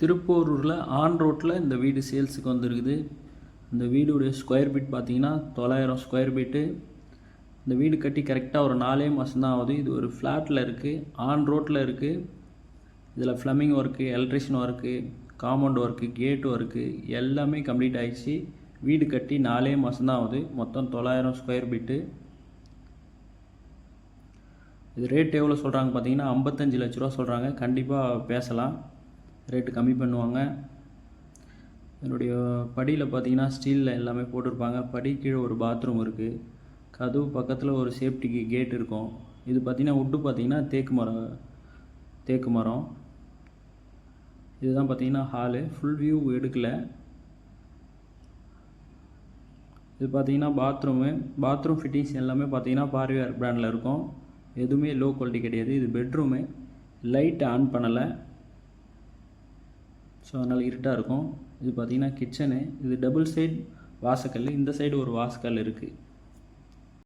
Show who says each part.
Speaker 1: திருப்போரூரில் on ரோட்டில் இந்த வீடு சேல்ஸுக்கு வந்திருக்குது. இந்த வீடுடைய ஸ்கொயர் ஃபீட் பார்த்தீங்கன்னா 900 ஸ்கொயர் ஃபீட்டு. இந்த வீடு கட்டி கரெக்டாக ஒரு 4 மாதம் தான் ஆகுது. இது ஒரு ஃப்ளாட்டில் இருக்குது, ஆன் ரோட்டில் இருக்குது. இதில் plumbing work, electrician work, compound work, gate work எல்லாமே கம்ப்ளீட் ஆகிடுச்சு. வீடு கட்டி 4 மாதம் தான் ஆகுது. மொத்தம் 900 ஸ்கொயர் ஃபீட்டு. இது ரேட் எவ்வளோ சொல்கிறாங்க பார்த்தீங்கன்னா 55 லட்ச ரூபா சொல்கிறாங்க. கண்டிப்பாக பேசலாம், ரேட்டு கம்மி பண்ணுவாங்க. என்னுடைய படியில் பார்த்தீங்கன்னா ஸ்டீலில் எல்லாமே போட்டிருப்பாங்க. படி கீழே ஒரு பாத்ரூம் இருக்குது. கதவு பக்கத்தில் ஒரு சேஃப்டிக்கு கேட் இருக்கும். இது பார்த்திங்கன்னா வுட்டு பார்த்திங்கன்னா தேக்கு மரம். இதுதான் பார்த்திங்கன்னா ஹாலு. ஃபுல் வியூ எடுக்கலை. இது பார்த்திங்கன்னா பாத்ரூம் ஃபிட்டிங்ஸ் எல்லாமே பார்த்திங்கன்னா பார்வேர் பிராண்டில் இருக்கும். எதுவுமே லோ குவாலிட்டி கிடையாது. இது பெட்ரூமு. லைட் ஆன் பண்ணலை, ஸோ அதனால் இருட்டாக இருக்கும். இது பார்த்திங்கன்னா கிச்சனு. இது டபுள் சைடு வாசக்கல். இந்த சைடு ஒரு வாசக்கல் இருக்குது.